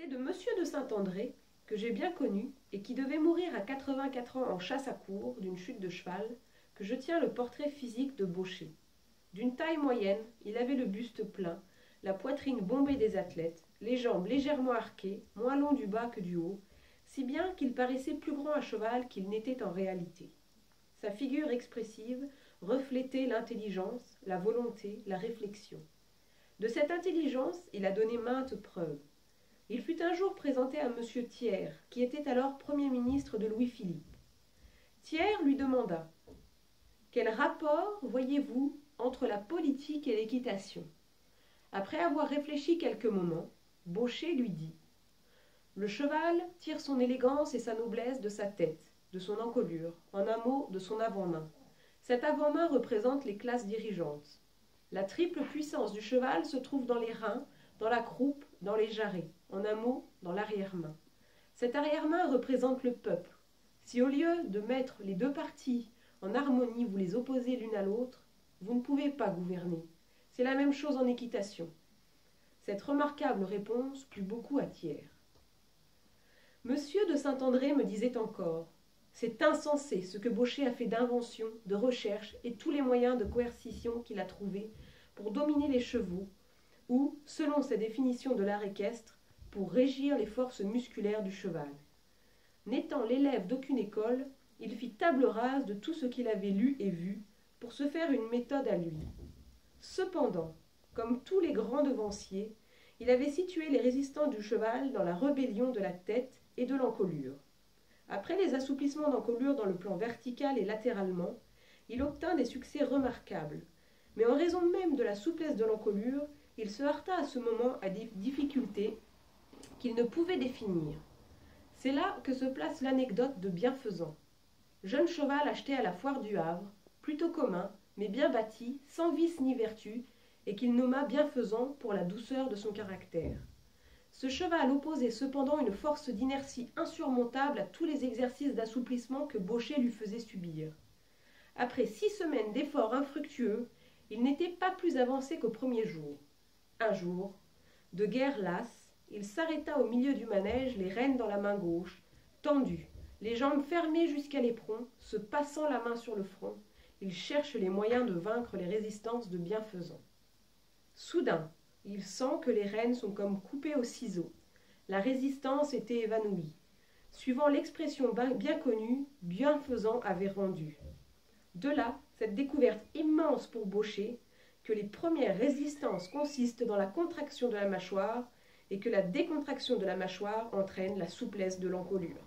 C'est de Monsieur de Saint-André, que j'ai bien connu, et qui devait mourir à 84 ans en chasse à courre d'une chute de cheval, que je tiens le portrait physique de Baucher. D'une taille moyenne, il avait le buste plein, la poitrine bombée des athlètes, les jambes légèrement arquées, moins longs du bas que du haut, si bien qu'il paraissait plus grand à cheval qu'il n'était en réalité. Sa figure expressive reflétait l'intelligence, la volonté, la réflexion. De cette intelligence, il a donné maintes preuves. Il fut un jour présenté à M. Thiers, qui était alors Premier ministre de Louis-Philippe. Thiers lui demanda « Quel rapport voyez-vous entre la politique et l'équitation ?» Après avoir réfléchi quelques moments, Baucher lui dit « Le cheval tire son élégance et sa noblesse de sa tête, de son encolure, en un mot de son avant-main. Cet avant-main représente les classes dirigeantes. La triple puissance du cheval se trouve dans les reins, dans la croupe, dans les jarrets, en un mot, dans l'arrière-main. Cette arrière-main représente le peuple. Si au lieu de mettre les deux parties en harmonie, vous les opposez l'une à l'autre, vous ne pouvez pas gouverner. C'est la même chose en équitation. » Cette remarquable réponse plut beaucoup à Thiers. Monsieur de Saint-André me disait encore « C'est insensé ce que Baucher a fait d'invention, de recherche et tous les moyens de coercition qu'il a trouvés pour dominer les chevaux, ou, selon sa définition de l'art équestre, pour régir les forces musculaires du cheval. N'étant l'élève d'aucune école, il fit table rase de tout ce qu'il avait lu et vu pour se faire une méthode à lui. Cependant, comme tous les grands devanciers, il avait situé les résistants du cheval dans la rébellion de la tête et de l'encolure. Après les assouplissements d'encolure dans le plan vertical et latéralement, il obtint des succès remarquables, mais en raison même de la souplesse de l'encolure, il se heurta à ce moment à des difficultés qu'il ne pouvait définir. C'est là que se place l'anecdote de Bienfaisant. Jeune cheval acheté à la foire du Havre, plutôt commun, mais bien bâti, sans vice ni vertu, et qu'il nomma Bienfaisant pour la douceur de son caractère. Ce cheval opposait cependant une force d'inertie insurmontable à tous les exercices d'assouplissement que Baucher lui faisait subir. Après 6 semaines d'efforts infructueux, il n'était pas plus avancé qu'au premier jour. Un jour, de guerre lasse, il s'arrêta au milieu du manège, les rênes dans la main gauche, tendues, les jambes fermées jusqu'à l'éperon, se passant la main sur le front. Il cherche les moyens de vaincre les résistances de Bienfaisant. Soudain, il sent que les rênes sont comme coupées au ciseau. La résistance était évanouie. Suivant l'expression bien connue, Bienfaisant avait rendu. De là, cette découverte immense pour Baucher, que les premières résistances consistent dans la contraction de la mâchoire et que la décontraction de la mâchoire entraîne la souplesse de l'encolure.